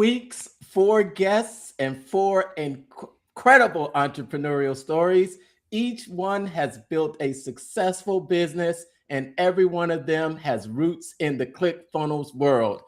weeks, 4 guests, and four incredible entrepreneurial stories. Each one has built a successful business, and every one of them has roots in the ClickFunnels world.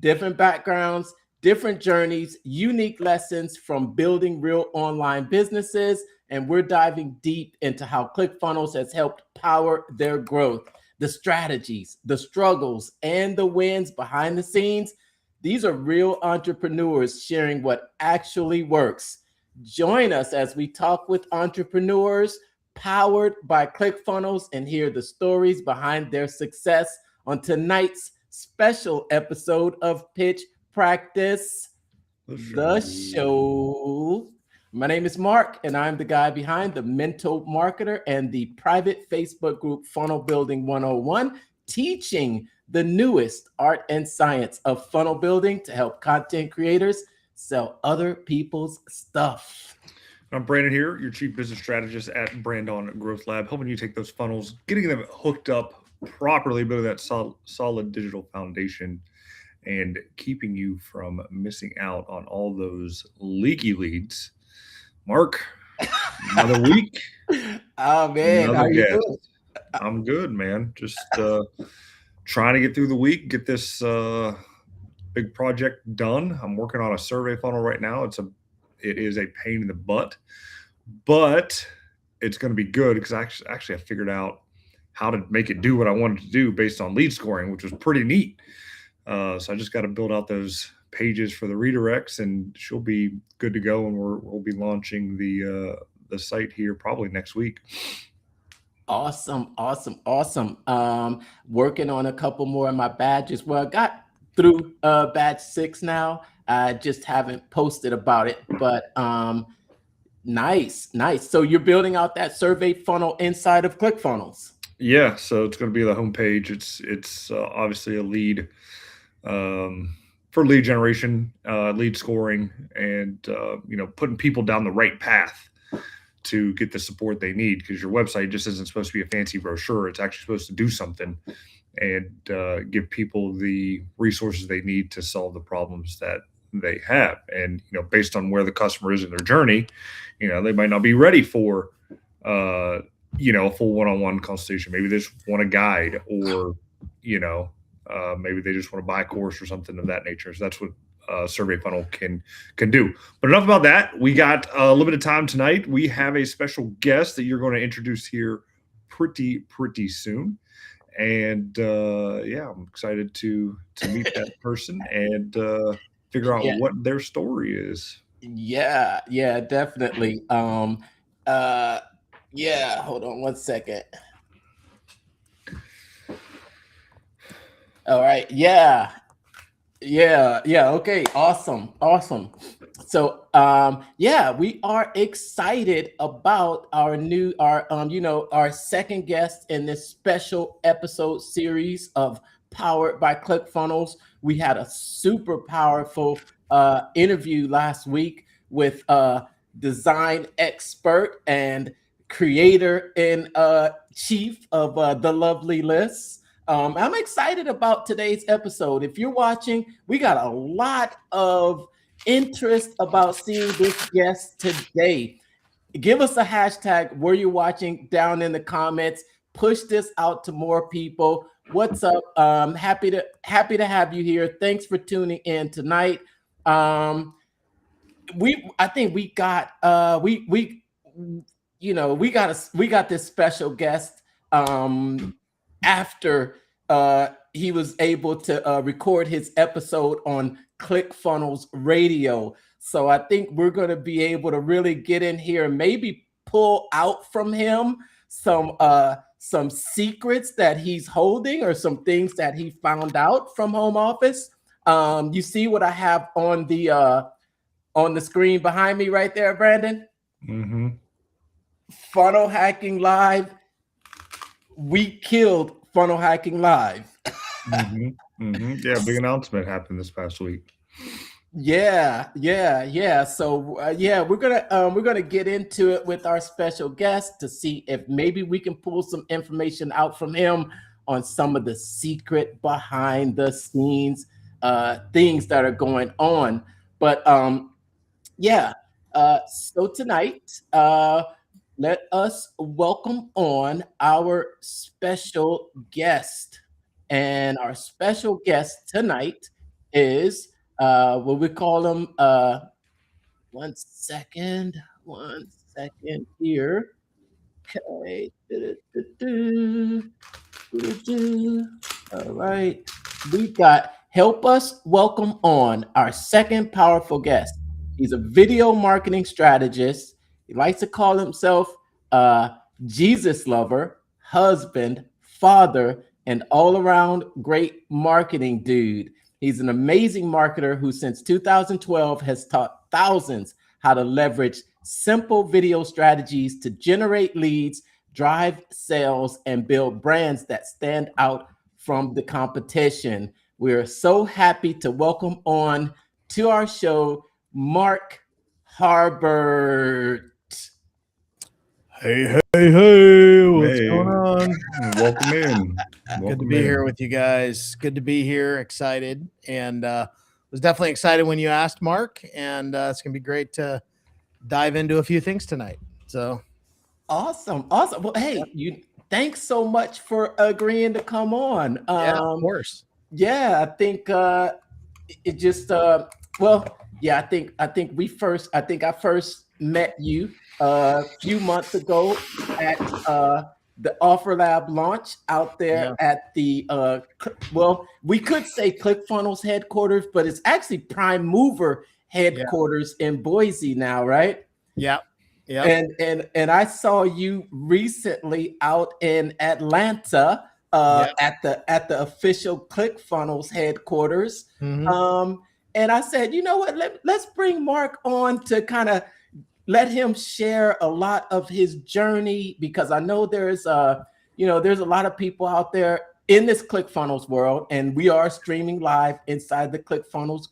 Different backgrounds, different journeys, unique lessons from building real online businesses. And we're diving deep into how ClickFunnels has helped power their growth, the strategies, the struggles, and the wins behind the scenes. These are real entrepreneurs sharing what actually works. Join us as we talk with entrepreneurs powered by ClickFunnels and hear the stories behind their success on tonight's special episode of Pitch Practice, the show. My name is Mark, and I'm the guy behind the Mental Marketer and the private Facebook group Funnel Building 101, teaching the newest art and science of funnel building to help content creators sell other people's stuff. I'm Brandon here, your Chief Business Strategist at Brandon Growth Lab, helping you take those funnels, getting them hooked up properly, building that solid digital foundation, and keeping you from missing out on all those leaky leads. Mark, another week. Oh, man. How you doing? I'm good, man. Just trying to get through the week, get this big project done. I'm working on a survey funnel right now. It is a pain in the butt, but it's going to be good because actually I figured out how to make it do what I wanted to do based on lead scoring, which was pretty neat. So I just got to build out those pages for the redirects, and she'll be good to go. And we'll be launching the site here probably next week. Awesome. Working on a couple more of my badges. Well, I got through badge 6 now. I just haven't posted about it, but nice. So you're building out that survey funnel inside of ClickFunnels. Yeah, so it's going to be the homepage. It's obviously a lead for lead generation, lead scoring, and putting people down the right path to get the support they need, because your website just isn't supposed to be a fancy brochure. It's actually supposed to do something and give people the resources they need to solve the problems that they have. And based on where the customer is in their journey, they might not be ready for a full one-on-one consultation. Maybe they just want a guide, or maybe they just want to buy a course or something of that nature. So that's what survey funnel can do. But enough about that. We got a little bit of time tonight. We have a special guest that you're going to introduce here pretty soon. And I'm excited to meet that person and figure out what their story is. Yeah, definitely. Hold on one second. All right. Yeah. Okay. Awesome. So, we are excited about our second guest in this special episode series of Powered by ClickFunnels. We had a super powerful interview last week with design expert and creator in chief of The Lovely List. I'm excited about today's episode. If you're watching, we got a lot of interest about seeing this guest today. Give us a hashtag where you're watching down in the comments. Push this out to more people. What's up? Happy to have you here. Thanks for tuning in tonight. I think we got this special guest after he was able to record his episode on ClickFunnels Radio. So I think we're going to be able to really get in here and maybe pull out from him some secrets that he's holding, or some things that he found out from home office. You see what I have on the screen behind me right there, Brandon? Mm-hmm. Funnel Hacking Live. We killed Funnel Hacking Live. Yeah, big announcement happened this past week. Yeah. So we're gonna get into it with our special guest to see if maybe we can pull some information out from him on some of the secret behind the scenes things that are going on. But yeah. So tonight, let us welcome on our special guest. And our special guest tonight is what we call him. One second here. Okay. Do-do-do-do. All right. We got help us welcome on our second powerful guest. He's a video marketing strategist. He likes to call himself a Jesus lover, husband, father, and all around great marketing dude. He's an amazing marketer who, since 2012, has taught thousands how to leverage simple video strategies to generate leads, drive sales, and build brands that stand out from the competition. We're so happy to welcome on to our show Mark Harbert. Hey, what's Hey, going on? welcome in. Good to Welcome be in. here with you guys. Good to be here. Excited, and was definitely excited when you asked, Mark. And it's gonna be great to dive into a few things tonight. So Awesome. Well, hey, you thanks so much for agreeing to come on. yeah, of course. Yeah, I think it just well, yeah, I think I first met you a few months ago at the Offer Lab launch out there Yeah. at the well, we could say ClickFunnels headquarters, but it's actually Prime Mover headquarters in Boise now, right? Yeah. Yeah. And I saw you recently out in Atlanta at the official ClickFunnels headquarters. Mhm. And I said, you know what? Let's bring Mark on to kind of let him share a lot of his journey, because I know there's there's a lot of people out there in this ClickFunnels world, and we are streaming live inside the ClickFunnels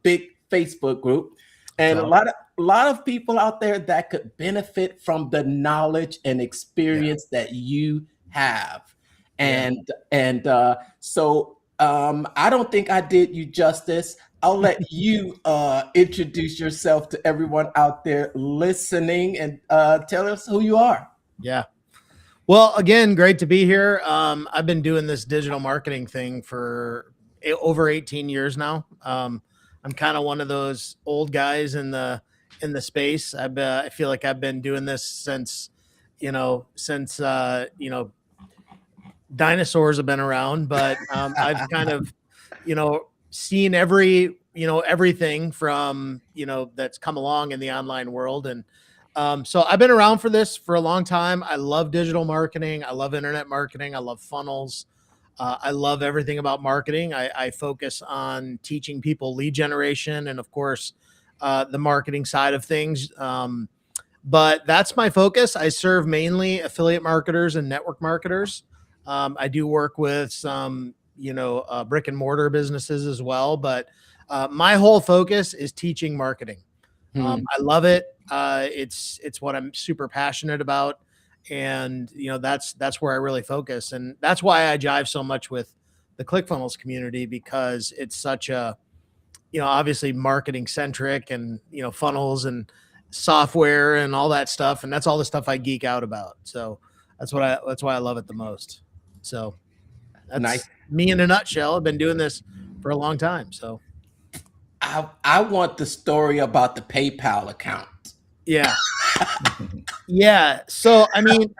big Facebook group, and So, a lot of people out there that could benefit from the knowledge and experience that you have. Yeah. And I don't think I did you justice. I'll let you introduce yourself to everyone out there listening, and tell us who you are. yeah. Well, again, great to be here. I've been doing this digital marketing thing for over 18 years now. I'm kind of one of those old guys in the space. I feel like I've been doing this since dinosaurs have been around, but I've kind of seen everything from that's come along in the online world. And so I've been around for this for a long time. I love digital marketing. I love internet marketing. I love funnels. I love everything about marketing. I focus on teaching people lead generation and, of course, the marketing side of things. But that's my focus. I serve mainly affiliate marketers and network marketers. I do work with some, brick and mortar businesses as well. But my whole focus is teaching marketing. I love it. It's what I'm super passionate about, and that's where I really focus, and that's why I jive so much with the ClickFunnels community, because it's such a obviously marketing centric, and funnels and software and all that stuff, and that's all the stuff I geek out about. So that's why I love it the most. So that's Nice. me in a nutshell. I've been doing this for a long time. So I want the story about the PayPal account. yeah. Yeah. So, I mean,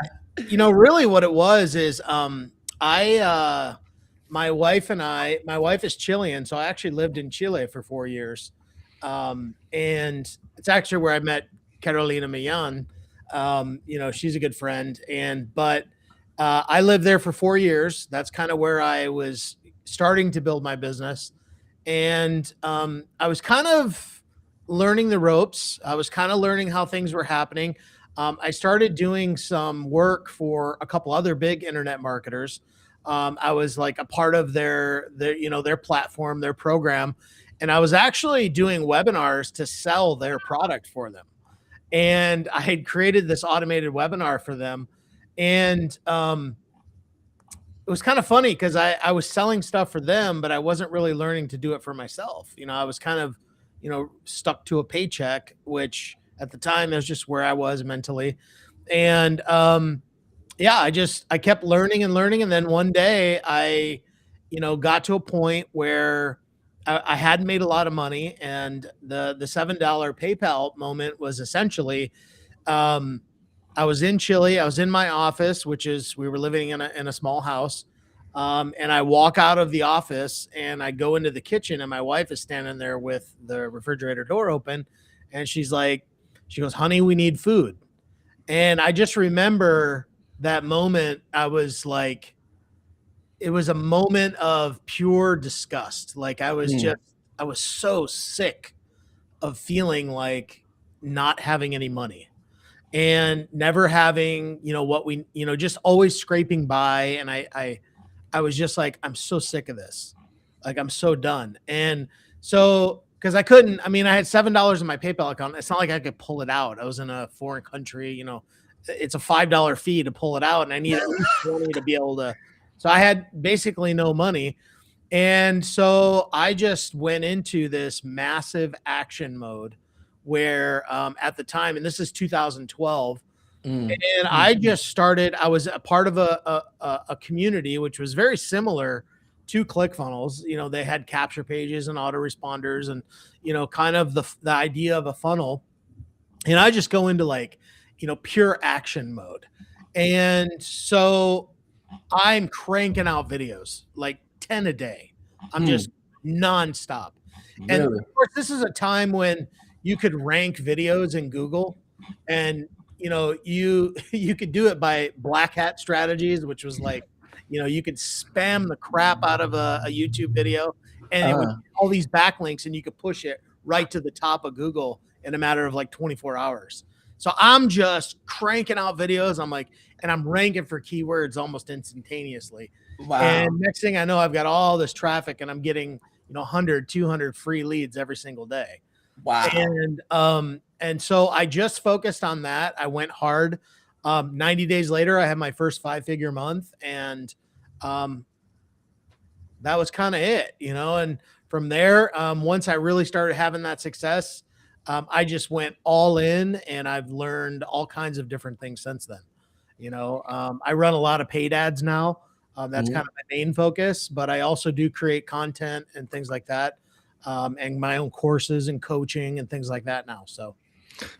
really what it was is, my wife is Chilean. So I actually lived in Chile for 4 years. And it's actually where I met Carolina Millan. She's a good friend. But I lived there for 4 years. That's kind of where I was starting to build my business. And I was kind of learning the ropes. I was kind of learning how things were happening. I started doing some work for a couple other big internet marketers. I was like a part of their platform, their program, and I was actually doing webinars to sell their product for them. And I had created this automated webinar for them, and it was kind of funny because I was selling stuff for them, but I wasn't really learning to do it for myself. I was kind of, stuck to a paycheck, which at the time that's just where I was mentally. And yeah, I kept learning and learning. And then one day I, got to a point where I hadn't made a lot of money. And the $7 PayPal moment was essentially, I was in Chile. I was in my office, we were living in a small house. And I walk out of the office and I go into the kitchen, and my wife is standing there with the refrigerator door open. And she goes, "Honey, we need food." And I just remember that moment. I was like, it was a moment of pure disgust. Like I was so sick of feeling like not having any money and never having, what we, just always scraping by. And I was just like, I'm so sick of this. Like, I'm so done. And so, because I had $7 in my PayPal account. It's not like I could pull it out. I was in a foreign country, it's a $5 fee to pull it out. And I need at least 20 to be able to. So I had basically no money. And so I just went into this massive action mode where at the time, and this is 2012, and I just started, I was a part of a community, which was very similar to ClickFunnels. They had capture pages and autoresponders and, kind of the idea of a funnel. And I just go into like, pure action mode. And so I'm cranking out videos, like 10 a day. I'm just nonstop. Really? And of course, this is a time when you could rank videos in Google, and you could do it by black hat strategies, which was like, you could spam the crap out of a YouTube video, and it would all these backlinks, and you could push it right to the top of Google in a matter of like 24 hours. So I'm just cranking out videos. And I'm ranking for keywords almost instantaneously. Wow. And next thing I know, I've got all this traffic, and I'm getting 100, 200 free leads every single day. Wow. And so I just focused on that. I went hard. 90 days later, I had my first 5-figure month, and that was kind of it, and from there, once I really started having that success, I just went all in, and I've learned all kinds of different things since then. I run a lot of paid ads now. That's kind of my main focus, but I also do create content and things like that. And my own courses and coaching and things like that now. So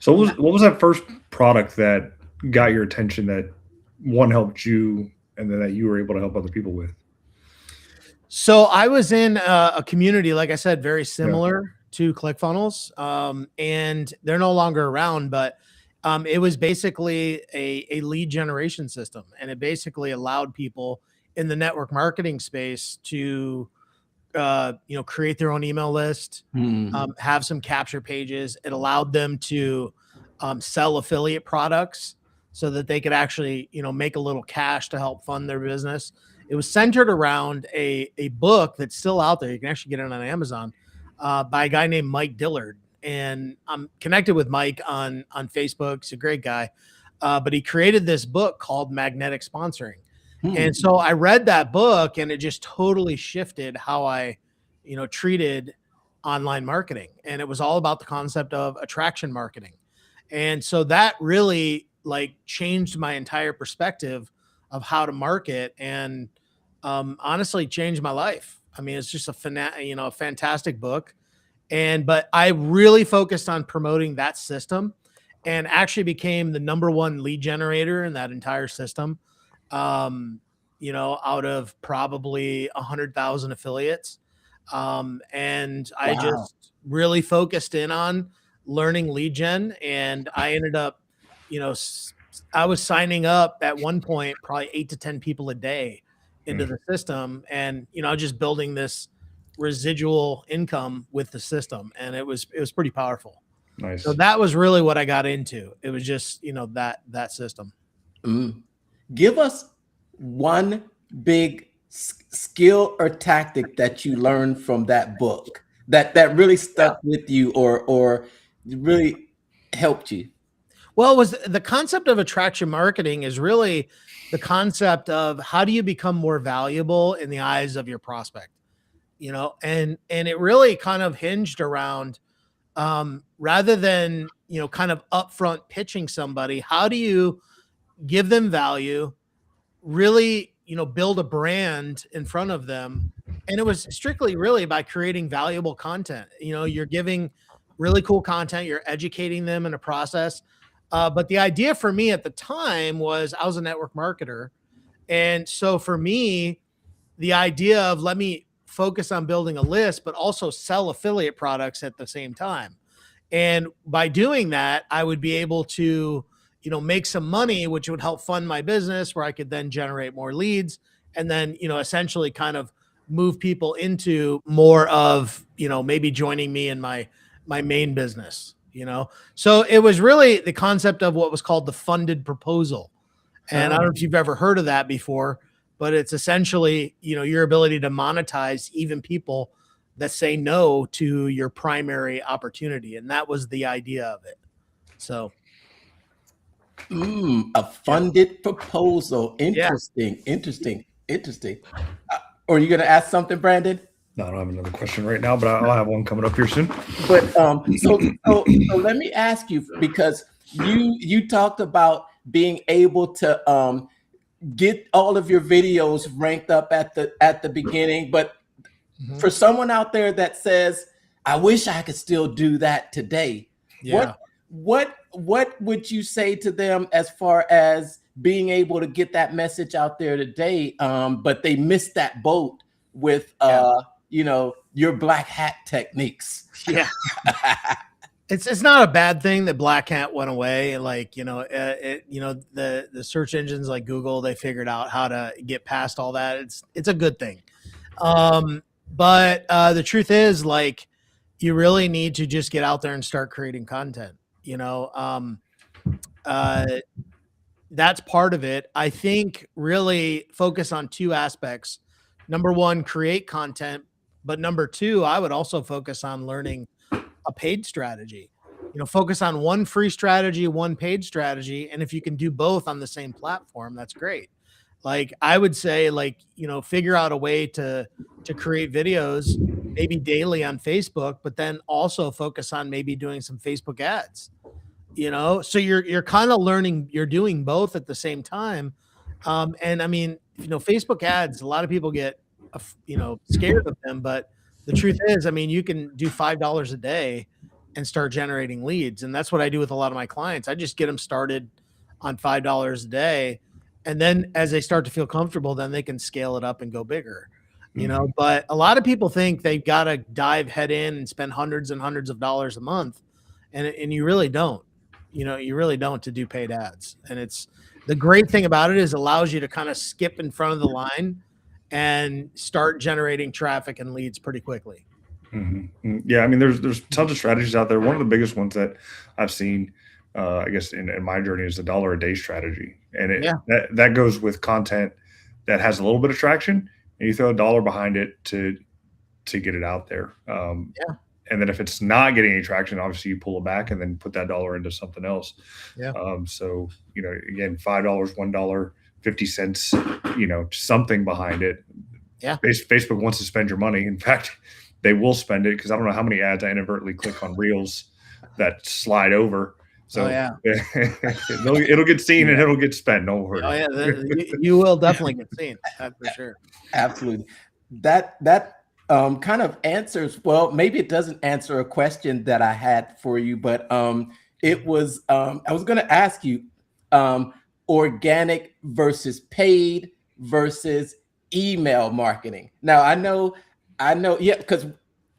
what was that first product that got your attention, that one helped you and then that you were able to help other people with? So I was in a community, like I said, very similar to ClickFunnels, and they're no longer around, but it was basically a lead generation system, and it basically allowed people in the network marketing space to create their own email list, have some capture pages. It allowed them to sell affiliate products so that they could actually, make a little cash to help fund their business. It was centered around a book that's still out there. You can actually get it on Amazon by a guy named Mike Dillard. And I'm connected with Mike on Facebook. He's a great guy. But he created this book called Magnetic Sponsoring. And so I read that book, and it just totally shifted how I, treated online marketing. And it was all about the concept of attraction marketing. And so that really changed my entire perspective of how to market, and honestly changed my life. I mean, it's just a fantastic book. But I really focused on promoting that system, and actually became the #1 lead generator in that entire system. Out of probably 100,000 affiliates. And wow. I just really focused in on learning lead gen, and I ended up, I was signing up at one point, probably 8 to 10 people a day into the system. And, just building this residual income with the system. And it was pretty powerful. Nice. So that was really what I got into. It was just, that system. Give us one big skill or tactic that you learned from that book that really stuck with you or really helped you. Well, it was the concept of attraction marketing is really the concept of how do you become more valuable in the eyes of your prospect, and it really kind of hinged around, rather than, kind of upfront pitching somebody, how do you give them value, really, build a brand in front of them? And it was strictly really by creating valuable content. You're giving really cool content, you're educating them in a process. But the idea for me at the time was I was a network marketer. And so for me, the idea of let me focus on building a list, but also sell affiliate products at the same time. And by doing that, I would be able to, make some money, which would help fund my business, where I could then generate more leads and then, essentially kind of move people into more of, maybe joining me in my main business, So it was really the concept of what was called the funded proposal. And I don't know if you've ever heard of that before, but it's essentially, your ability to monetize even people that say no to your primary opportunity. And that was the idea of it. So. A funded proposal. Interesting. Are you going to ask something, Brandon? No, I don't have another question right now, but I'll have one coming up here soon. But so let me ask you, because you talked about being able to get all of your videos ranked up at the beginning, but for someone out there that says, I wish I could still do that today. Yeah. What would you say to them as far as being able to get that message out there today, but they missed that boat with your black hat techniques? Yeah. It's not a bad thing that black hat went away. Like, the search engines like Google, they figured out how to get past all that. It's a good thing. But the truth is, like, you really need to just get out there and start creating content. That's part of it. I think really focus on two aspects. Number one, create content. But number two, I would also focus on learning a paid strategy. Focus on one free strategy, one paid strategy. And if you can do both on the same platform, that's great. Like, I would say, figure out a way to create videos, maybe daily on Facebook, but then also focus on maybe doing some Facebook ads, so you're kind of learning, you're doing both at the same time. And I mean, Facebook ads, a lot of people get, scared of them, but the truth is, I mean, you can do $5 a day and start generating leads. And that's what I do with a lot of my clients. I just get them started on $5 a day. And then as they start to feel comfortable, then they can scale it up and go bigger, but a lot of people think they've got to dive head in and spend hundreds and hundreds of dollars a month. And you really don't, you really don't, to do paid ads. And it's the great thing about it is it allows you to kind of skip in front of the line and start generating traffic and leads pretty quickly. Mm-hmm. Yeah. I mean, there's tons of strategies out there. One of the biggest ones that I've seen, I guess in my journey, is the $1 a day strategy. And that goes with content that has a little bit of traction, and you throw $1 behind it to get it out there. And then if it's not getting any traction, obviously you pull it back and then put that $1 into something else. Yeah. So, again, $5, $1, 50 cents, something behind it. Yeah. Facebook wants to spend your money. In fact, they will spend it, because I don't know how many ads I inadvertently click on Reels that slide over. So it'll get seen and it'll get spent. Don't worry. Oh yeah, you will definitely get seen. That's for sure. Absolutely. That kind of answers, well, maybe it doesn't answer a question that I had for you, but it was, I was going to ask you, organic versus paid versus email marketing. Now I know, yeah, because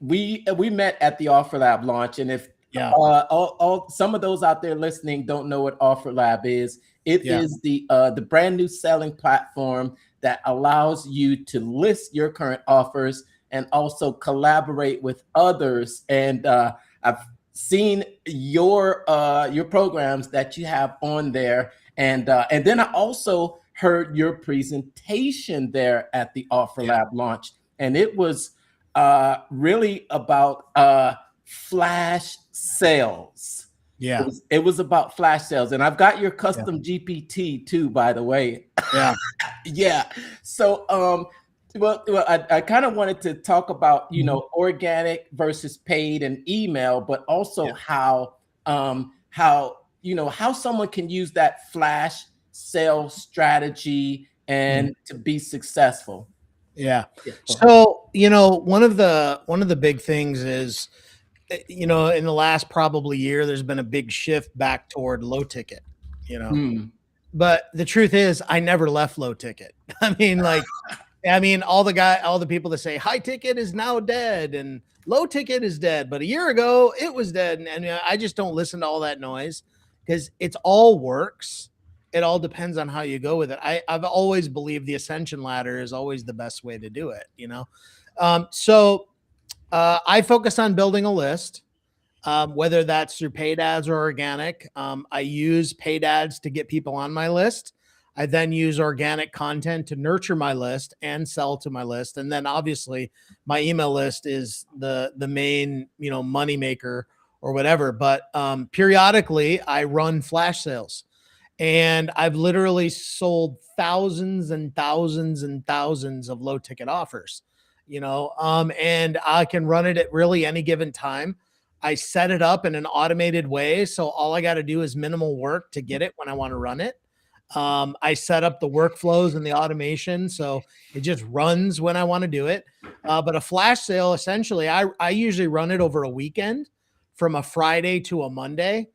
we met at the Offer Lab launch, and if all some of those out there listening don't know what Offer Lab is, it is the brand new selling platform that allows you to list your current offers and also collaborate with others. And I've seen your programs that you have on there, and then I also heard your presentation there at the Offer Lab launch, and it was really about flash sales. Yeah, it was about flash sales, and I've got your custom GPT too, by the way. Yeah. Yeah. So Well, I kind of wanted to talk about, organic versus paid and email, but also how someone can use that flash sale strategy and to be successful. Yeah. Yeah, go ahead. So, one of the big things is, in the last probably year, there's been a big shift back toward low ticket, Mm. but the truth is I never left low ticket. All the people that say high ticket is now dead and low ticket is dead, but a year ago it was dead. And I just don't listen to all that noise because it's all works. It all depends on how you go with it. I've always believed the ascension ladder is always the best way to do it, I focus on building a list, whether that's through paid ads or organic. I use paid ads to get people on my list. I then use organic content to nurture my list and sell to my list. And then obviously my email list is the main, money maker or whatever. But periodically I run flash sales, and I've literally sold thousands and thousands and thousands of low ticket offers, and I can run it at really any given time. I set it up in an automated way. So all I got to do is minimal work to get it when I want to run it. I set up the workflows and the automation, so it just runs when I want to do it. But a flash sale, essentially, I usually run it over a weekend from a Friday to a Monday.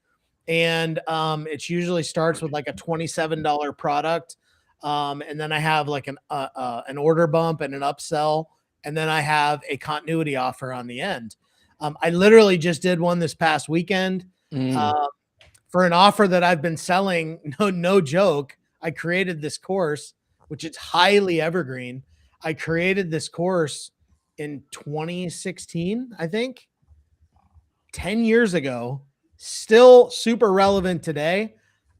And it usually starts with like a $27 product. And then I have like an order bump and an upsell. And then I have a continuity offer on the end. I literally just did one this past weekend. For an offer that I've been selling, no joke. I created this course, which is highly evergreen. I created this course in 2016, I think, 10 years ago, still super relevant today.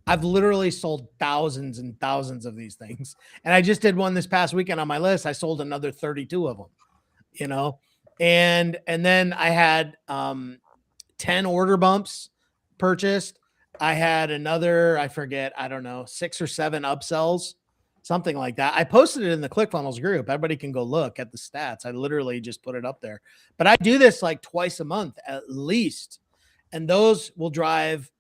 I've literally sold thousands and thousands of these things. And I just did one this past weekend on my list. I sold another 32 of them, and then I had 10 order bumps purchased. I had another, I forget, I don't know, 6 or 7 upsells, something like that. I posted it in the Clickfunnels group. Everybody can go look at the stats. I literally just put it up there. But I do this like twice a month at least. And those will drive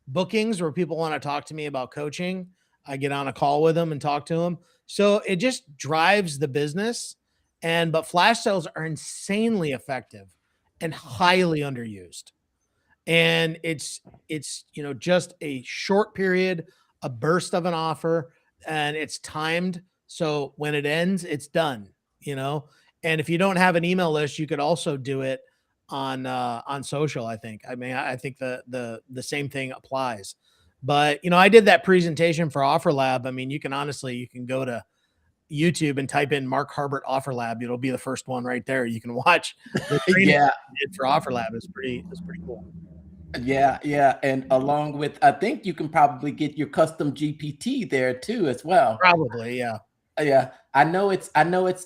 bookings where people want to talk to me about coaching. I get on a call with them and talk to them. So it just drives the business. But flash sales are insanely effective and highly underused. And it's just a short period, a burst of an offer, and it's timed. So when it ends, it's done, and if you don't have an email list, you could also do it on social. I think the same thing applies. But I did that presentation for Offer Lab. You can go to YouTube and type in Mark Harbert Offer Lab. It'll be the first one right there. You can watch the training I did for Offer Lab. It's pretty cool. Yeah. And along with, I think you can probably get your custom GPT there too, as well. Probably. Yeah. Yeah. I know it's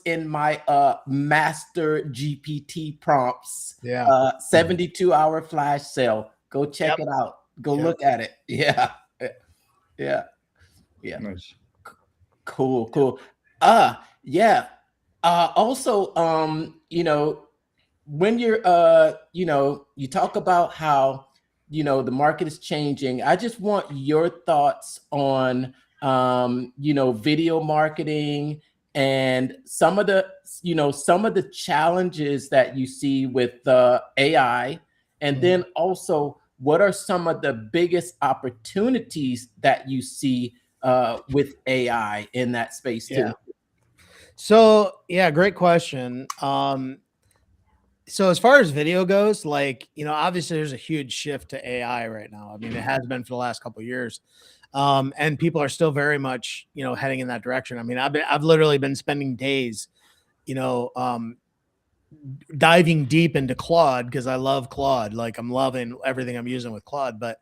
in my master GPT prompts. Yeah. 72-hour flash sale. Go check it out. Go look at it. Yeah. Nice. Cool. Yeah. Also, when you're, you talk about how, the market is changing. I just want your thoughts on, video marketing and some of the challenges that you see with AI. And then also, what are some of the biggest opportunities that you see with AI in that space too? So great question. So as far as video goes, obviously there's a huge shift to AI right now. It has been for the last couple of years. And people are still very much, heading in that direction. I've literally been spending days, diving deep into Claude because I love Claude. I'm loving everything I'm using with Claude. But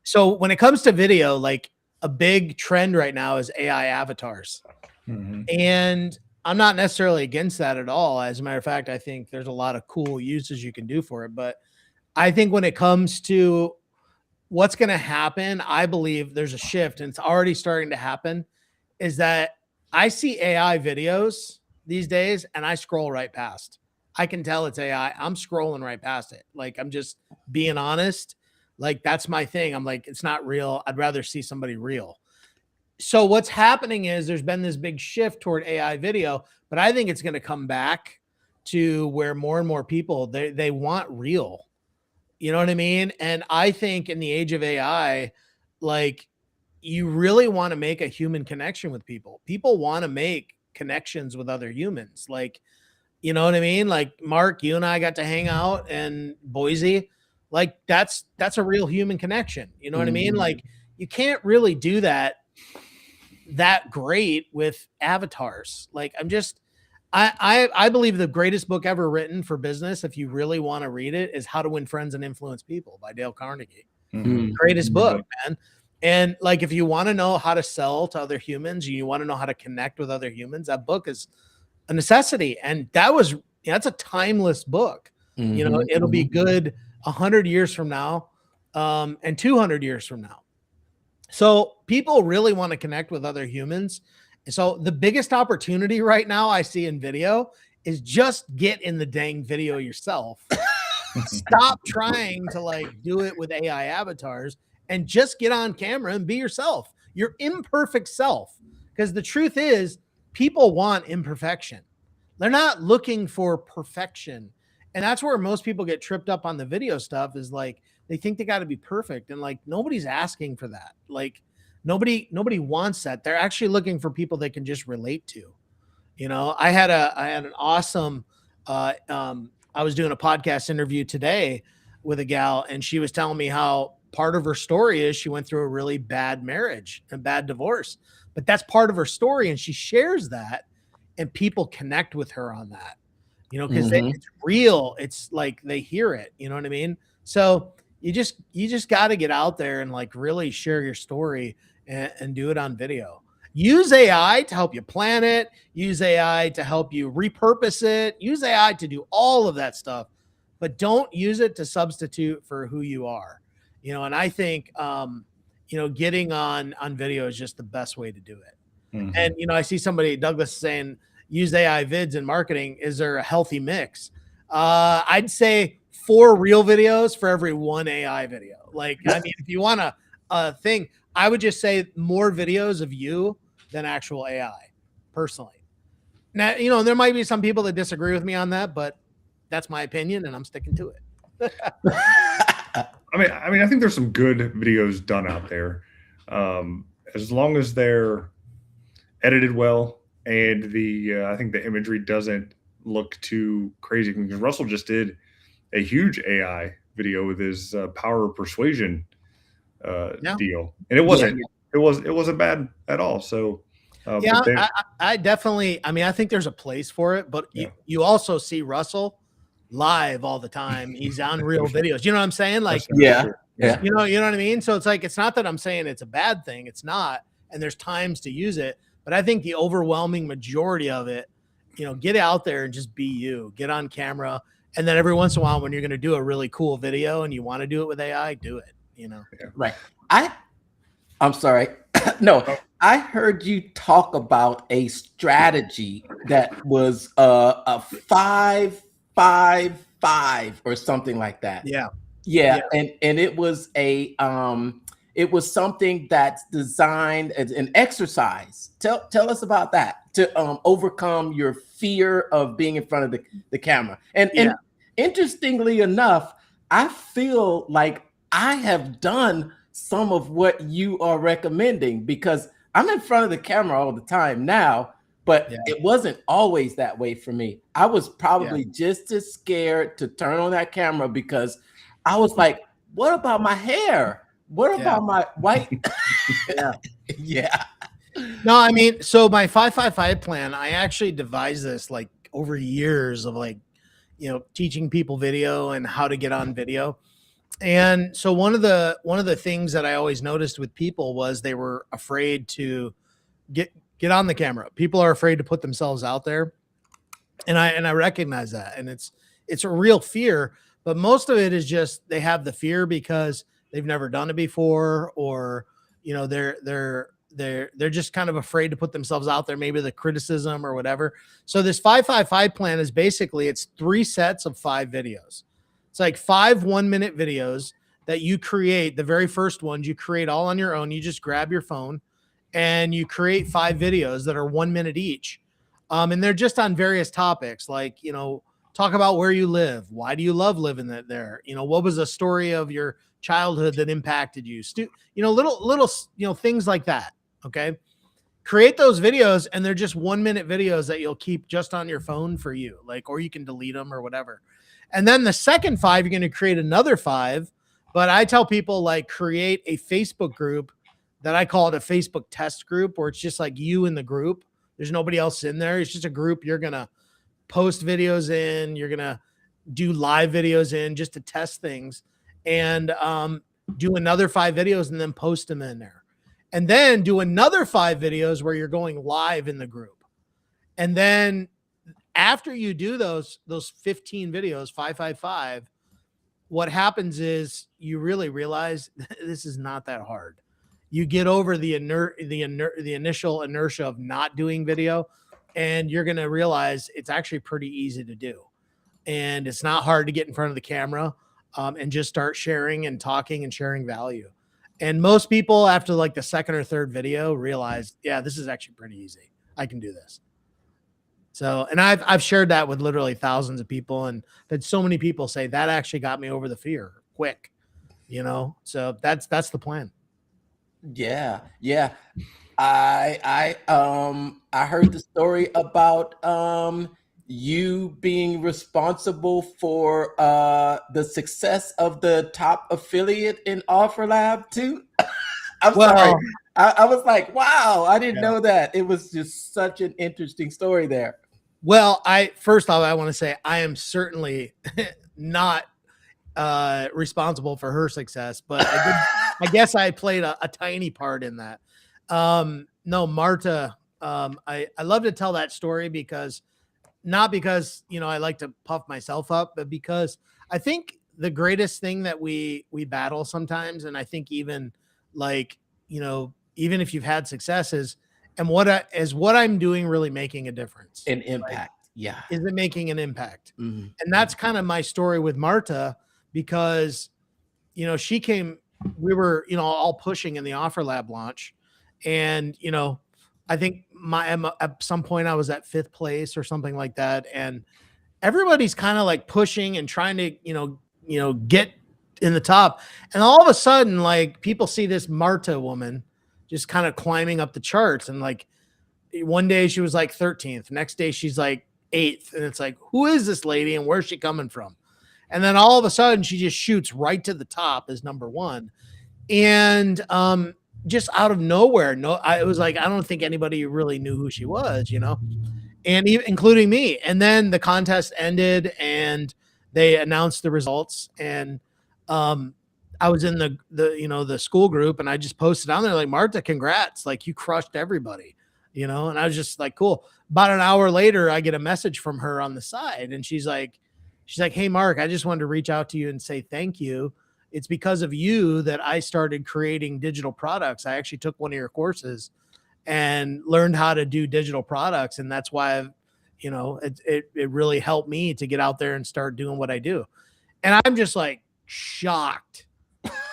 so when it comes to video, a big trend right now is AI avatars. And I'm not necessarily against that at all. As a matter of fact, I think there's a lot of cool uses you can do for it. But I think when it comes to what's going to happen, I believe there's a shift, and it's already starting to happen, is that I see AI videos these days and I scroll right past. I can tell it's AI. I'm scrolling right past it. Like, I'm just being honest. Like, that's my thing. I'm like, it's not real. I'd rather see somebody real. So what's happening is there's been this big shift toward AI video, but I think it's going to come back to where more and more people, they want real. You know what I mean? And I think in the age of AI, like, you really want to make a human connection with people. People want to make connections with other humans. Like, you know what I mean? Like, Mark, you and I got to hang out in Boise. Like, that's a real human connection. You know what I mean? Like, you can't really do that great with avatars. Like, I believe the greatest book ever written for business, if you really want to read it, is How to Win Friends and Influence People by Dale Carnegie. Greatest book, man. And like, if you want to know how to sell to other humans, you want to know how to connect with other humans, that book is a necessity. And that's a timeless book. You know, it'll be good 100 years from now, and 200 years from now. So people really want to connect with other humans. And so the biggest opportunity right now I see in video is just get in the dang video yourself. Stop trying to like do it with AI avatars and just get on camera and be yourself, your imperfect self. Because the truth is, people want imperfection. They're not looking for perfection. And that's where most people get tripped up on the video stuff, is like, they think they got to be perfect. And like, nobody's asking for that. Like, nobody wants that. They're actually looking for people they can just relate to. You know, I had an awesome, I was doing a podcast interview today with a gal, and she was telling me how part of her story is she went through a really bad marriage and bad divorce, but that's part of her story. And she shares that, and people connect with her on that, you know, because it's real. It's like they hear it, you know what I mean? So you just got to get out there and like really share your story and do it on video. Use AI to help you plan it. Use AI to help you repurpose it. Use AI to do all of that stuff, but don't use it to substitute for who you are. You know, and I think, you know, getting on video is just the best way to do it. And, you know, I see somebody, Douglas, saying, use AI vids in marketing. Is there a healthy mix? I'd say 4 real videos for every 1 AI video. Like, I mean, if you want a thing, I would just say more videos of you than actual AI, personally. Now, you know, there might be some people that disagree with me on that, but that's my opinion, and I'm sticking to it. I mean, I think there's some good videos done out there, as long as they're edited well and I think the imagery doesn't look too crazy. Because Russell just did a huge AI video with his power of persuasion deal, and it wasn't bad at all. So I definitely, I mean, I think there's a place for it, but you also see Russell live all the time. He's on real videos. You know what I'm saying? Like, yeah. You know what I mean? So it's like, it's not that I'm saying it's a bad thing. It's not. And there's times to use it, but I think the overwhelming majority of it, you know, get out there and just be you, get on camera. And then every once in a while, when you're going to do a really cool video and you want to do it with AI, do it, you know? Right. I'm sorry. No, I heard you talk about a strategy that was a 5-5-5 or something like that. Yeah. And it was it was something that's designed as an exercise. Tell us about that, to overcome your fear of being in front of the camera. And interestingly enough, I feel like I have done some of what you are recommending, because I'm in front of the camera all the time now, but it wasn't always that way for me. I was probably just as scared to turn on that camera, because I was like, what about my hair? What about my white? No, I mean, so my 5-5-5 plan, I actually devised this like over years of like, you know, teaching people video and how to get on video. And so one of the things that I always noticed with people was they were afraid to get on the camera. People are afraid to put themselves out there. And I recognize that. And it's a real fear, but most of it is just they have the fear because they've never done it before, or, you know, they're just kind of afraid to put themselves out there, maybe the criticism or whatever. So this 5-5-5 plan is basically, it's 3 sets of 5 videos. It's like 5 1-minute videos that you create. The very first ones you create all on your own. You just grab your phone and you create 5 videos that are 1 minute each. And they're just on various topics, like, you know, talk about where you live. Why do you love living there? You know, what was the story of your childhood that impacted you? You know, little, you know, things like that. Okay. Create those videos, and they're just 1 minute videos that you'll keep just on your phone for you, like, or you can delete them or whatever. And then the second 5, you're going to create another 5. But I tell people, like, create a Facebook group that I call it a Facebook test group, where it's just like you in the group. There's nobody else in there. It's just a group you're going to post videos in. You're going to do live videos in just to test things, and do another 5 videos and then post them in there. And then do another 5 videos where you're going live in the group. And then after you do those 15 videos, 5-5-5, what happens is you really realize this is not that hard. You get over the initial inertia of not doing video, and you're going to realize it's actually pretty easy to do. And it's not hard to get in front of the camera and just start sharing and talking and sharing value. And most people, after like the second or third video, realize, yeah, this is actually pretty easy. I can do this. So, and I've shared that with literally thousands of people, and had so many people say that actually got me over the fear quick, you know? So that's the plan. Yeah. Yeah. I heard the story about you being responsible for the success of the top affiliate in OfferLab too. I'm sorry. I was like, wow, I didn't know that. It was just such an interesting story there. Well, first off, I want to say I am certainly not responsible for her success, but I guess I played a tiny part in that. No, Marta, I love to tell that story because, not because, you know, I like to puff myself up, but because I think the greatest thing that we battle sometimes, and I think even like, you know, even if you've had successes, and what I'm doing really making a difference? An impact. Like, yeah. Is it making an impact? Mm-hmm. And that's kind of my story with Marta, because, you know, we were, you know, all pushing in the OfferLab launch. And, you know, I think at some point I was at 5th place or something like that. And everybody's kind of like pushing and trying to, you know, get in the top. And all of a sudden, like, people see this Marta woman just kind of climbing up the charts. And like, one day she was like 13th. Next day she's like 8th. And it's like, who is this lady and where's she coming from? And then all of a sudden she just shoots right to the top as number 1. And, just out of nowhere. It was like, I don't think anybody really knew who she was, you know, and including me. And then the contest ended and they announced the results. And I was in the school group, and I just posted on there like, Marta, congrats. Like, you crushed everybody, you know? And I was just like, cool. About an hour later, I get a message from her on the side, and she's like, hey, Mark, I just wanted to reach out to you and say thank you. It's because of you that I started creating digital products. I actually took one of your courses and learned how to do digital products. And that's why you know, it really helped me to get out there and start doing what I do. And I'm just like shocked.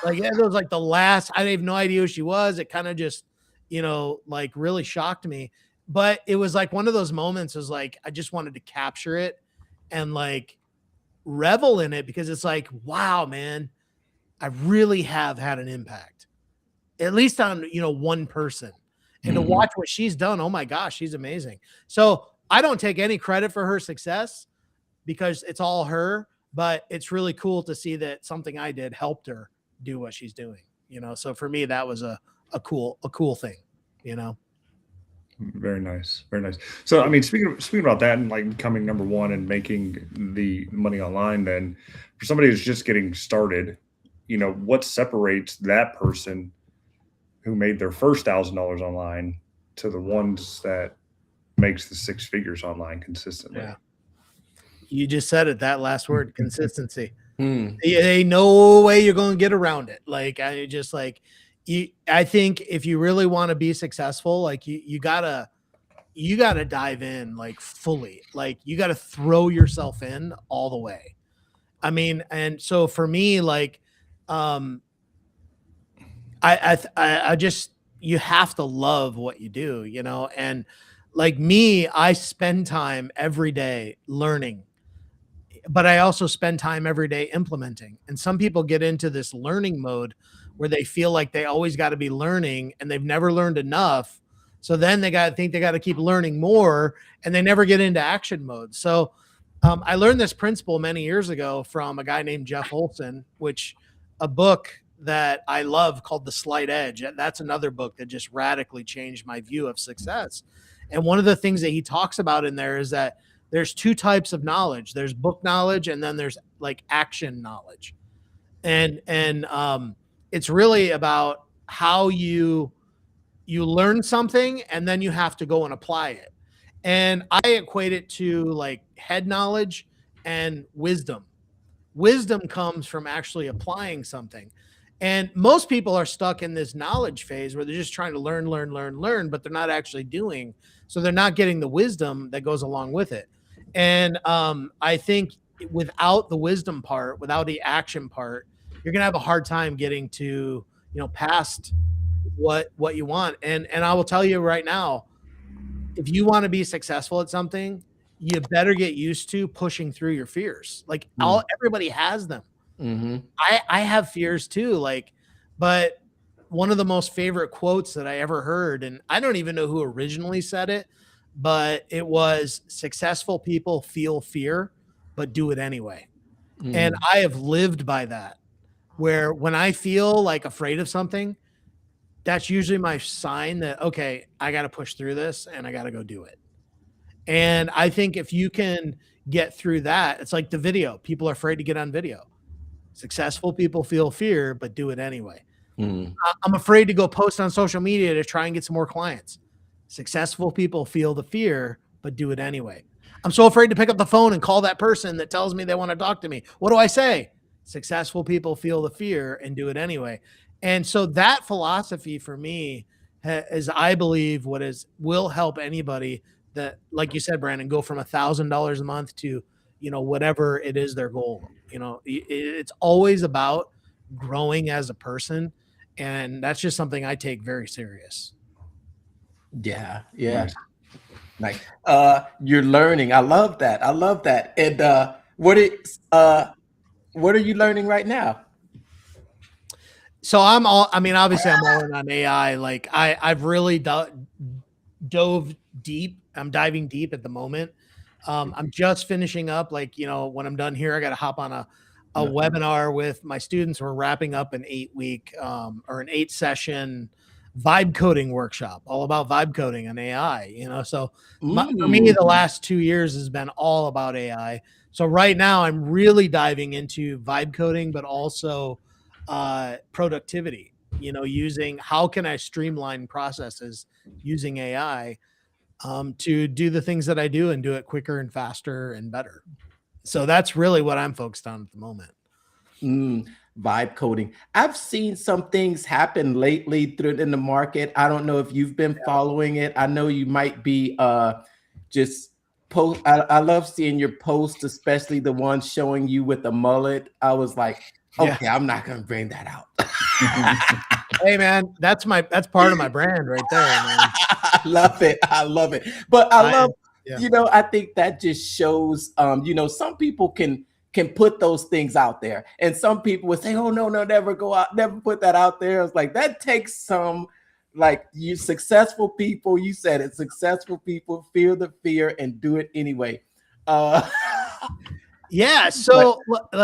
Like it was like I have no idea who she was. It kind of just, you know, like really shocked me. But it was like one of those moments was like, I just wanted to capture it and like revel in it, because it's like, wow, man, I really have had an impact, at least on, you know, one person. And to watch what she's done, oh my gosh, she's amazing. So I don't take any credit for her success because it's all her, but it's really cool to see that something I did helped her do what she's doing, you know? So for me, that was a cool thing, you know? Very nice. Very nice. So, I mean, speaking about that and like becoming number one and making the money online, then for somebody who's just getting started, you know, what separates that person who made their first $1,000 online to the ones that makes the 6 figures online consistently? Yeah. You just said it, that last word, consistency. Ain't no way you're going to get around it. Like, I just like, I think if you really want to be successful, like you gotta dive in like fully, like you gotta throw yourself in all the way. I mean, and so for me, like, I just, you have to love what you do, you know, and like me, I spend time every day learning, but I also spend time every day implementing. And some people get into this learning mode where they feel like they always got to be learning and they've never learned enough. So then they got to think they got to keep learning more and they never get into action mode. So I learned this principle many years ago from a guy named Jeff Olson, which a book that I love called The Slight Edge. That's another book that just radically changed my view of success. And one of the things that he talks about in there is that there's two types of knowledge. There's book knowledge, and then there's like action knowledge. And it's really about how you learn something and then you have to go and apply it. And I equate it to like head knowledge and wisdom. Wisdom comes from actually applying something. And most people are stuck in this knowledge phase where they're just trying to learn, but they're not actually doing. So they're not getting the wisdom that goes along with it. And I think without the wisdom part, without the action part, you're gonna have a hard time getting to, past what you want. And I will tell you right now, if you want to be successful at something, you better get used to pushing through your fears. Like everybody has them. Mm-hmm. I have fears too. Like, but one of the most favorite quotes that I ever heard, and I don't even know who originally said it, but it was, successful people feel fear, but do it anyway. Mm-hmm. And I have lived by that, where when I feel like afraid of something, that's usually my sign that, okay, I got to push through this and I got to go do it. And I think if you can get through that, it's like the video. People are afraid to get on video. Successful people feel fear, but do it anyway. Mm. I'm afraid to go post on social media to try and get some more clients. Successful people feel the fear, but do it anyway. I'm so afraid to pick up the phone and call that person that tells me they want to talk to me. What do I say? Successful people feel the fear and do it anyway. And so that philosophy for me is, I believe, will help anybody that, like you said, Brandon, go from $1,000 a month to, whatever it is their goal. It's always about growing as a person. And that's just something I take very serious. Yeah. Nice. You're learning. I love that. And what are you learning right now? So obviously I'm all in on AI. Like I've really dove deep. I'm diving deep at the moment. I'm just finishing up, like, when I'm done here, I got to hop on a webinar with my students. We're wrapping up an 8-week or an 8-session vibe coding workshop, all about vibe coding and AI, so for me, the last 2 years has been all about AI. So right now I'm really diving into vibe coding, but also productivity, using, how can I streamline processes using AI to do the things that I do and do it quicker and faster and better. So that's really what I'm focused on at the moment. Vibe coding. I've seen some things happen lately in the market. I don't know if you've been following it. I know you might be just post. I love seeing your posts, especially the ones showing you with the mullet. I was like, okay, I'm not gonna bring that out. Hey man, that's part of my brand right there, man. I love it. But I love, I think that just shows, some people can put those things out there, and some people would say, oh no, never go out, never put that out there. It's like, that takes some, like, you successful people, you said it, successful people feel the fear and do it anyway. Yeah. So go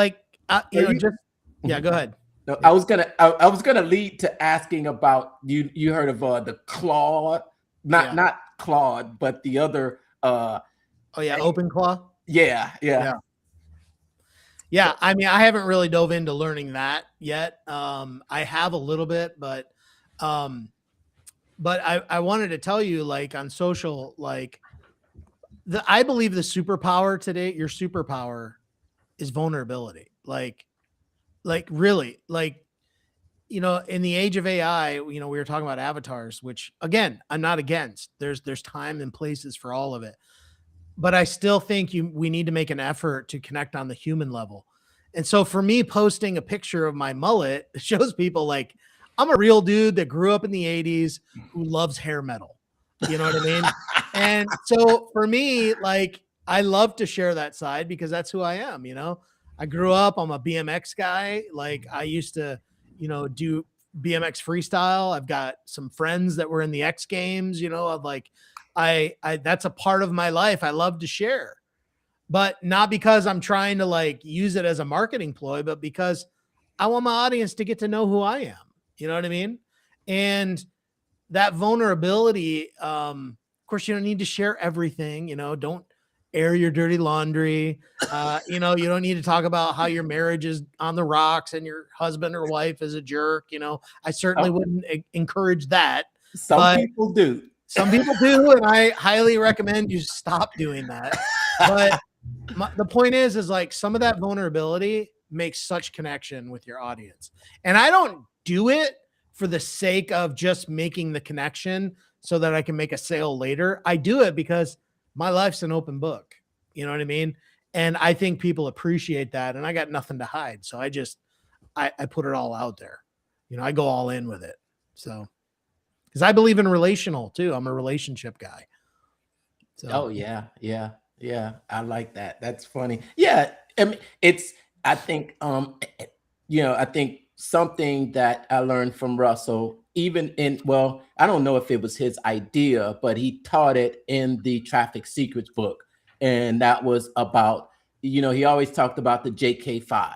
ahead. No, I was gonna lead to asking about, you heard of the Claude, not Claude, but the other OpenClaw. Yeah. I mean, I haven't really dove into learning that yet. I have a little bit, but I wanted to tell you, like, on social, like, I believe the superpower today, your superpower is vulnerability. Like really, like, you know, in the age of AI, you know, we were talking about avatars, which again, I'm not against. There's time and places for all of it. But I still think we need to make an effort to connect on the human level. And so for me, posting a picture of my mullet shows people like I'm a real dude that grew up in the 80s who loves hair metal. You know what I mean? And so for me, like I love to share that side because that's who I am, you know. I grew up, I'm a BMX guy. Like I used to, you know, do BMX freestyle. I've got some friends that were in the X Games, you know, of like I that's a part of my life I love to share, but not because I'm trying to like use it as a marketing ploy, but because I want my audience to get to know who I am. You know what I mean? And that vulnerability, of course, you don't need to share everything, you know, don't air your dirty laundry. You know, you don't need to talk about how your marriage is on the rocks and your husband or wife is a jerk. You know, I certainly wouldn't encourage that. Some people do. Some people do, and I highly recommend you stop doing that. But the point is like some of that vulnerability makes such connection with your audience. And I don't do it for the sake of just making the connection so that I can make a sale later. I do it because my life's an open book. You know what I mean? And I think people appreciate that. And I got nothing to hide. So I put it all out there. You know, I go all in with it. So, because I believe in relational too. I'm a relationship guy. So. Oh yeah. I like that. That's funny. Yeah. I mean, I think, you know, I think something that I learned from Russell, even I don't know if it was his idea, but he taught it in the Traffic Secrets book. And that was about, you know, he always talked about the JK5.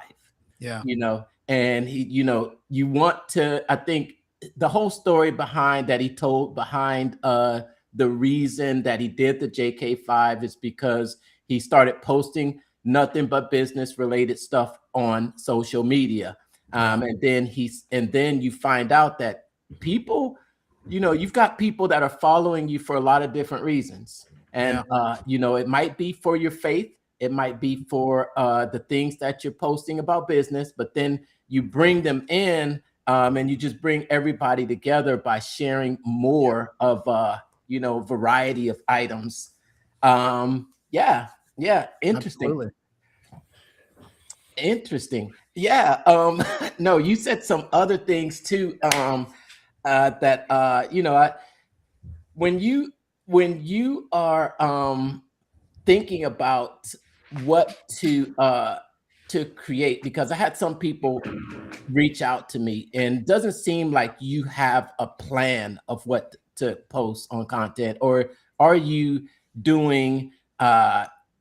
Yeah. You know, and he, you know, you want to, I think the whole story behind that he told behind the reason that he did the JK5 is because he started posting nothing but business related stuff on social media. And then you find out that people, you know, you've got people that are following you for a lot of different reasons. And, you know, it might be for your faith. It might be for the things that you're posting about business, but then you bring them in and you just bring everybody together by sharing more of, you know, variety of items. Yeah. Interesting. Absolutely. Interesting. Yeah. No, you said some other things too. That you know, when you are thinking about what to create, because I had some people reach out to me, and it doesn't seem like you have a plan of what to post on content, or are you doing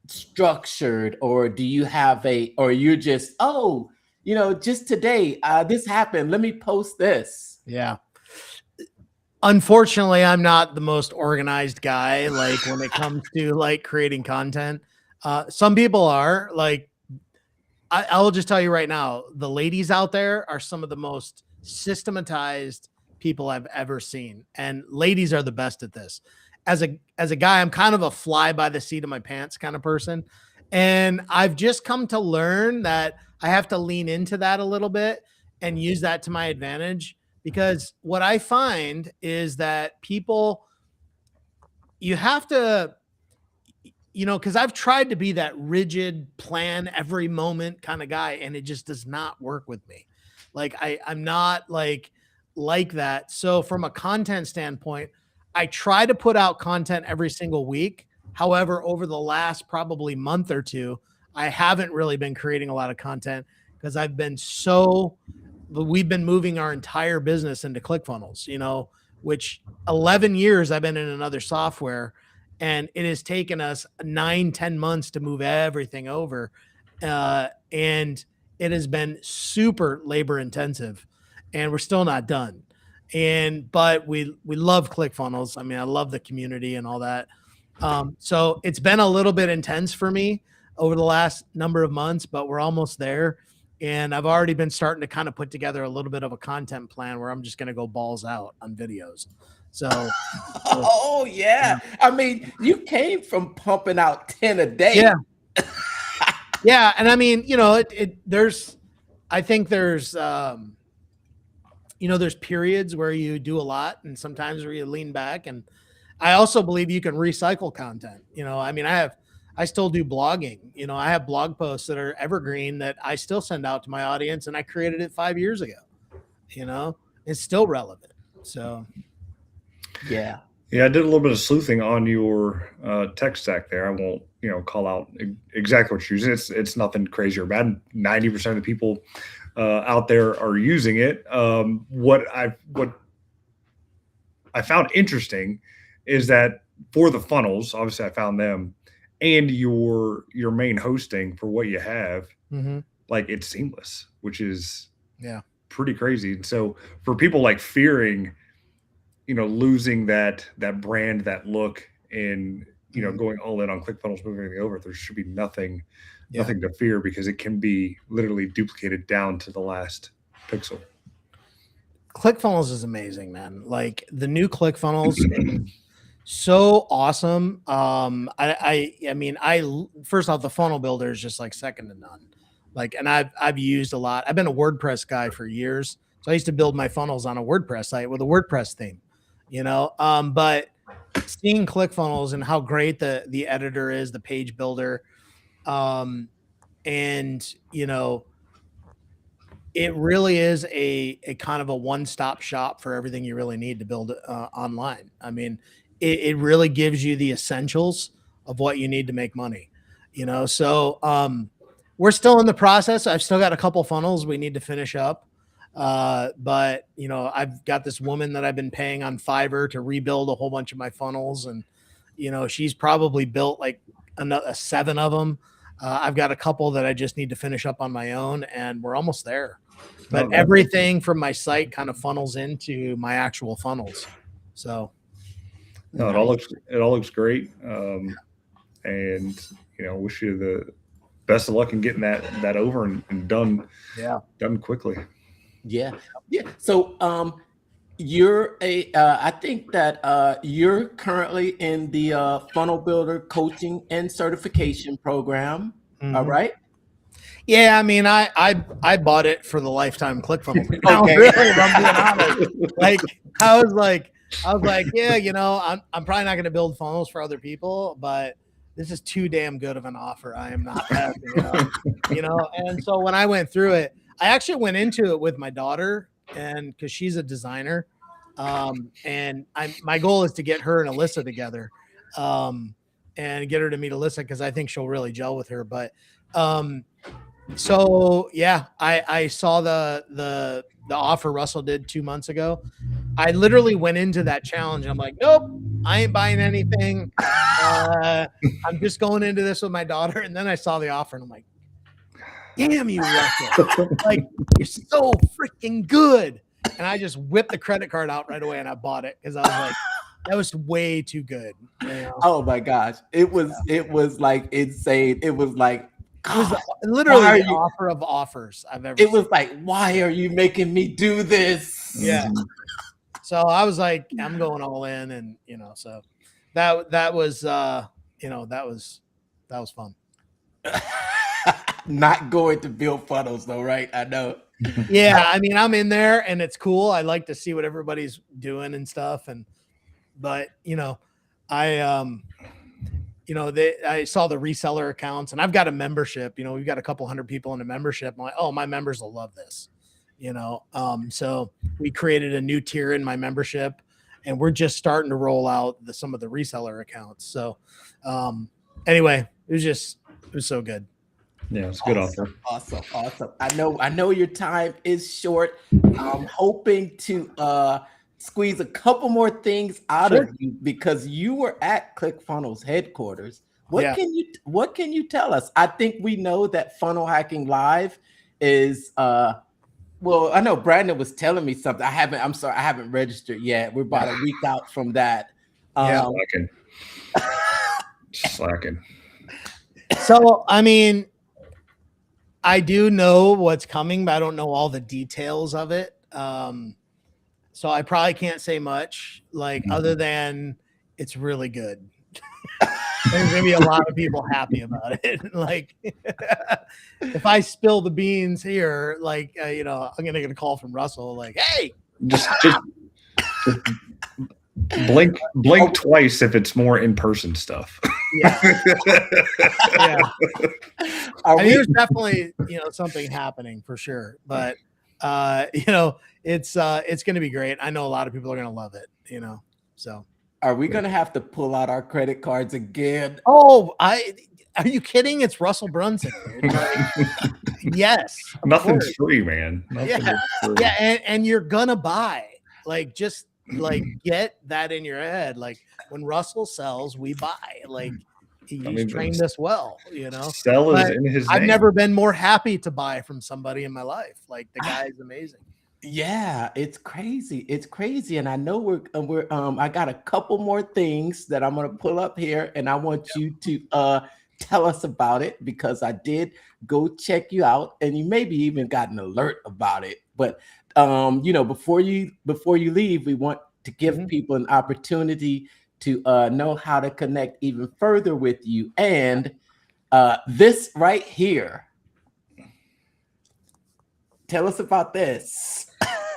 structured, or do you have or you're just, oh, you know, just today this happened, let me post this? Yeah. Unfortunately, I'm not the most organized guy, like when it comes to like creating content. Some people are like, I will just tell you right now, the ladies out there are some of the most systematized people I've ever seen. And ladies are the best at this. As a guy, I'm kind of a fly by the seat of my pants kind of person. And I've just come to learn that I have to lean into that a little bit and use that to my advantage. Because what I find is that people, you have to, you know, because I've tried to be that rigid plan every moment kind of guy, and it just does not work with me. Like I'm not like that. So from a content standpoint, I try to put out content every single week. However, over the last probably month or two, I haven't really been creating a lot of content because we've been moving our entire business into Clickfunnels, you know, which 11 years I've been in another software. And it has taken us 9-10 months to move everything over. And it has been super labor intensive, and we're still not done. But we love ClickFunnels. I mean, I love the community and all that. So it's been a little bit intense for me over the last number of months, but we're almost there. And I've already been starting to kind of put together a little bit of a content plan where I'm just going to go balls out on videos. So, oh yeah. I mean, you came from pumping out 10 a day. Yeah. Yeah. And I mean, you know, I think there's there's periods where you do a lot and sometimes where you lean back. And I also believe you can recycle content. I mean, I still do blogging. I have blog posts that are evergreen that I still send out to my audience, and I created it 5 years ago. It's still relevant. So, yeah, I did a little bit of sleuthing on your tech stack there. I won't, call out exactly what you're using. It's nothing crazy or bad. 90% of the people out there are using it. What I found interesting is that for the funnels, obviously I found them, and your main hosting for what you have, like it's seamless, which is pretty crazy. And so for people like fearing, losing that brand, that look, and going all in on ClickFunnels, moving everything over, there should be nothing to fear, because it can be literally duplicated down to the last pixel. ClickFunnels is amazing, man. Like the new ClickFunnels, so awesome. I mean, first off, the funnel builder is just like second to none. Like, and I've used a lot. I've been a WordPress guy for years, so I used to build my funnels on a WordPress site with a WordPress theme. But seeing ClickFunnels and how great the editor is, the page builder, and it really is a kind of a one-stop shop for everything you really need to build online. I mean, it really gives you the essentials of what you need to make money, so we're still in the process. I've still got a couple funnels we need to finish up. But I've got this woman that I've been paying on Fiverr to rebuild a whole bunch of my funnels. And, she's probably built like another 7 of them. I've got a couple that I just need to finish up on my own, and we're almost there. But everything from my site kind of funnels into my actual funnels. So no, it all looks great. And wish you the best of luck in getting that over and done. Yeah. Done quickly. Yeah. So you're I think that you're currently in the funnel builder coaching and certification program. All right. Yeah, I mean, I bought it for the lifetime ClickFunnels. Okay. Really, I'm being honest. Like I was like, yeah, I'm probably not going to build funnels for other people, but this is too damn good of an offer. I am not passing it up, And so when I went through it, I actually went into it with my daughter, and because she's a designer, and my goal is to get her and Alyssa together, and get her to meet Alyssa, because I think she'll really gel with her. But so yeah, I saw the offer Russell did 2 months ago. I literally went into that challenge. I'm like, nope, I ain't buying anything. I'm just going into this with my daughter. And then I saw the offer, and I'm like, damn you, Russell. Like, you're so freaking good. And I just whipped the credit card out right away, and I bought it because I was like, that was way too good. Oh my gosh. It was like insane. It was like, it was literally the offer of offers I've ever seen. It was like, why are you making me do this? Yeah. So I was like, I'm going all in, and so that was that was fun. Not going to build funnels though, right? I know. Yeah, I mean, I'm in there, and it's cool. I like to see what everybody's doing and stuff, but I I saw the reseller accounts, and I've got a membership. We've got a couple hundred people in a membership. I'm like, oh, my members will love this. So we created a new tier in my membership, and we're just starting to roll out some of the reseller accounts. So anyway, it was so good. Yeah, it's a good offer. Awesome. I know your time is short. I'm hoping to squeeze a couple more things out of you, because you were at ClickFunnels headquarters. What can you tell us? I think we know that Funnel Hacking Live is well, I know Brandon was telling me something. I haven't registered yet. We're about a week out from that. Slacking. So, I mean, I do know what's coming, but I don't know all the details of it. So I probably can't say much, other than it's really good. There's gonna be a lot of people happy about it. If I spill the beans here, I'm gonna get a call from Russell, like, hey, Just blink twice if it's more in-person stuff. Yeah. Yeah. I mean, there's definitely, something happening for sure, but it's going to be great. I know a lot of people are going to love it, so. Are we going to have to pull out our credit cards again? Oh, are you kidding? It's Russell Brunson. Yes. Nothing's free, man. Yeah. And you're going to buy, just get that in your head. Like when Russell sells, we buy. Like he's trained us well, Sell is in his name. I've never been more happy to buy from somebody in my life. Like the guy is amazing. Yeah, it's crazy. It's crazy. And I know we're I got a couple more things that I'm going to pull up here, and I want you to tell us about it, because I did go check you out, and you maybe even got an alert about it. But before you leave, we want to give people an opportunity to know how to connect even further with you. And this right here. Tell us about this.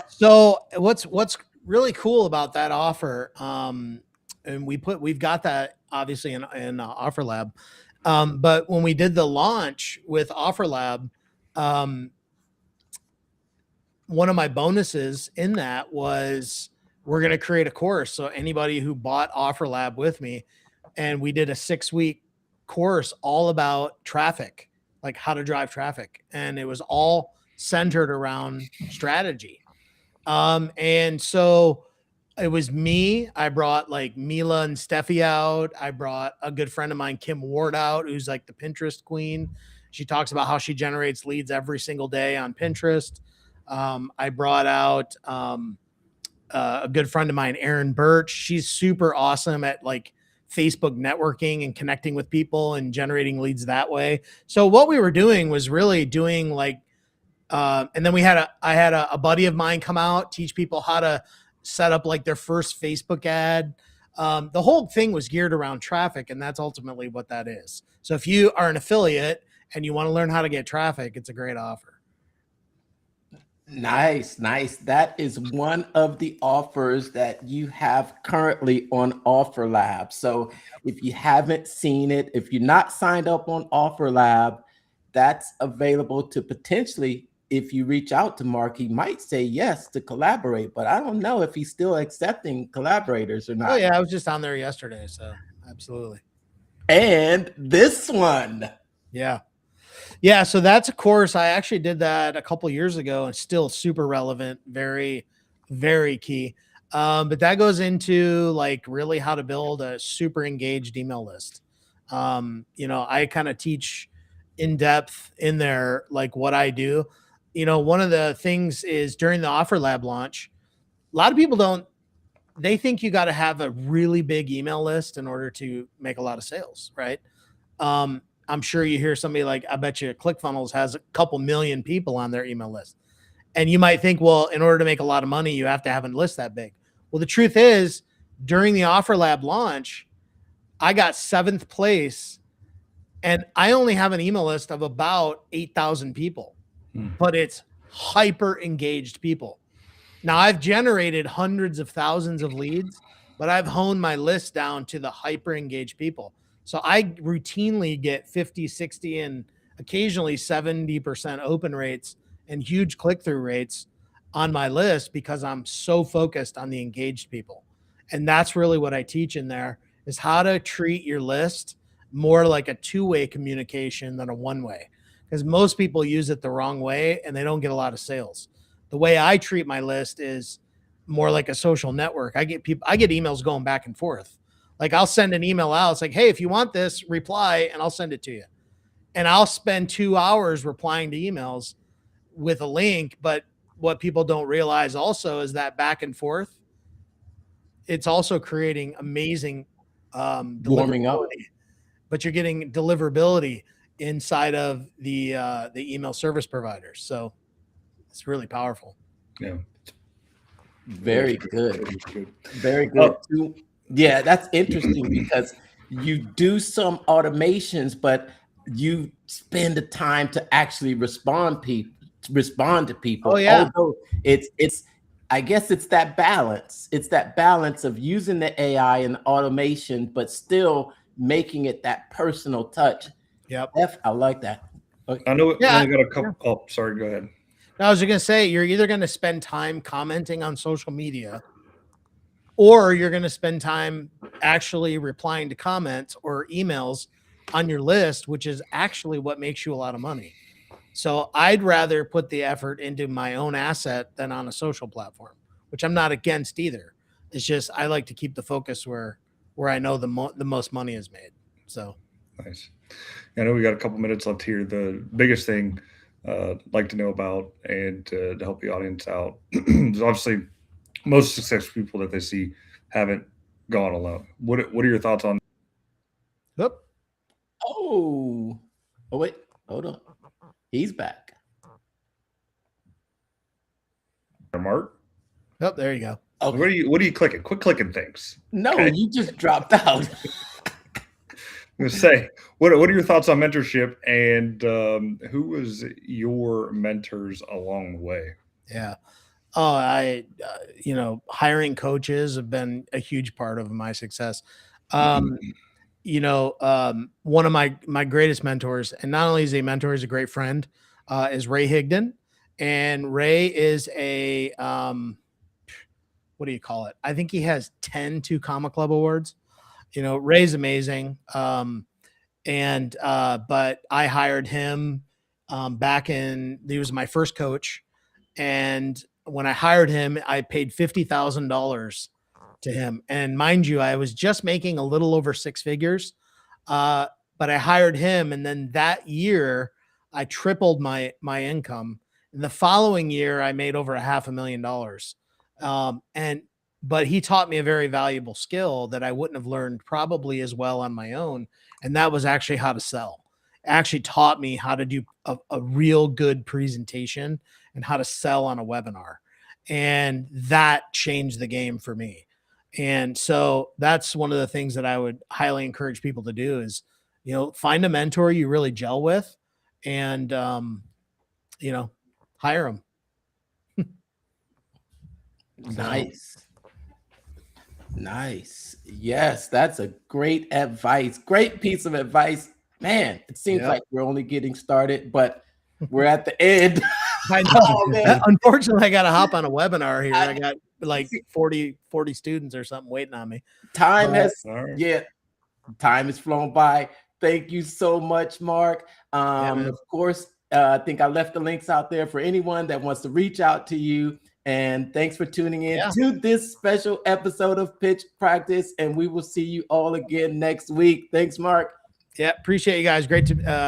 So what's really cool about that offer, and we've got that obviously in OfferLab, but when we did the launch with OfferLab, one of my bonuses in that was we're going to create a course. So anybody who bought OfferLab with me, and we did a 6-week course all about traffic, like how to drive traffic, and it was all centered around strategy. And so it was me. I brought like Mila and Steffi out. I brought a good friend of mine, Kim Ward, out, who's like the Pinterest queen. She talks about how she generates leads every single day on Pinterest. I brought out a good friend of mine, Erin Birch. She's super awesome at like Facebook networking and connecting with people and generating leads that way. So what we were doing was really doing like, and then I had a buddy of mine come out, teach people how to set up like their first Facebook ad. The whole thing was geared around traffic, and that's ultimately what that is. So if you are an affiliate and you want to learn how to get traffic, it's a great offer. Nice. That is one of the offers that you have currently on OfferLab. So if you haven't seen it, if you're not signed up on OfferLab, that's available to potentially, if you reach out to Mark, he might say yes to collaborate, but I don't know if he's still accepting collaborators or not. Oh yeah, I was just on there yesterday, so absolutely. And this one. Yeah, so that's a course. I actually did that a couple years ago, and still super relevant, very, very key. But that goes into like really how to build a super engaged email list. I kind of teach in depth in there, like what I do. One of the things is during the OfferLab launch, a lot of people they think you got to have a really big email list in order to make a lot of sales, right? I'm sure you hear somebody like, I bet you ClickFunnels has a couple million people on their email list. And you might think, well, in order to make a lot of money, you have to have a list that big. Well, the truth is, during the OfferLab launch, I got 7th place, and I only have an email list of about 8,000 people, but it's hyper engaged people. Now, I've generated hundreds of thousands of leads, but I've honed my list down to the hyper engaged people. So I routinely get 50, 60, and occasionally 70% open rates and huge click-through rates on my list because I'm so focused on the engaged people. And that's really what I teach in there, is how to treat your list more like a 2-way communication than a 1-way. Because most people use it the wrong way and they don't get a lot of sales. The way I treat my list is more like a social network. I get emails going back and forth. Like I'll send an email out. It's like, hey, if you want this, reply, and I'll send it to you. And I'll spend 2 hours replying to emails with a link. But what people don't realize also is that back and forth, it's also creating amazing warming up. But you're getting deliverability inside of the email service providers. So it's really powerful. Yeah. Very good. Very good. Yeah, that's interesting because you do some automations, but you spend the time to actually respond to people. Oh, yeah. Although it's I guess it's that balance. It's that balance of using the AI and automation, but still making it that personal touch. Yep. I like that. I know we Yeah. only got a couple. Oh, sorry. Go ahead. I was going to say, you're either going to spend time commenting on social media, or you're going to spend time actually replying to comments or emails on your list, which is actually what makes you a lot of money. So I'd rather put the effort into my own asset than on a social platform, which I'm not against either. It's just I like to keep the focus where I know the most money is made. So nice. I know we got a couple minutes left here. The biggest thing I'd like to know about and to help the audience out is obviously most successful people that they see haven't gone alone. What are your thoughts on? Oop. Oh wait, hold on. He's back. Mark? Oh, there you go. Okay. What are you clicking? Quit clicking things. No, Okay. you just dropped out. I'm gonna say, what are your thoughts on mentorship, and who was your mentors along the way? Yeah. Oh, hiring coaches have been a huge part of my success. One of my greatest mentors, and not only is he a mentor, he's a great friend, is Ray Higdon. And Ray is a, what do you call it? I think he has 10 Two Comma Club awards. Ray's amazing. But I hired him he was my first coach. And when I hired him, I paid $50,000 to him. And mind you, I was just making a little over six figures. But I hired him. And then that year I tripled my income. And the following year I made over $500,000. But he taught me a very valuable skill that I wouldn't have learned probably as well on my own. And that was actually how to sell. It actually taught me how to do a real good presentation and how to sell on a webinar. And that changed the game for me. And so that's one of the things that I would highly encourage people to do is, find a mentor you really gel with and, hire them. Nice. Yes, that's a great advice. Great piece of advice. Man, it seems like we're only getting started, but we're at the end. I know. Unfortunately, I got to hop on a webinar here. I got like 40 students or something waiting on me. Time has flown by. Thank you so much, Mark. Of course, I think I left the links out there for anyone that wants to reach out to you. And thanks for tuning in to this special episode of Pitch Practice. And we will see you all again next week. Thanks, Mark. Yeah, appreciate you guys. Great to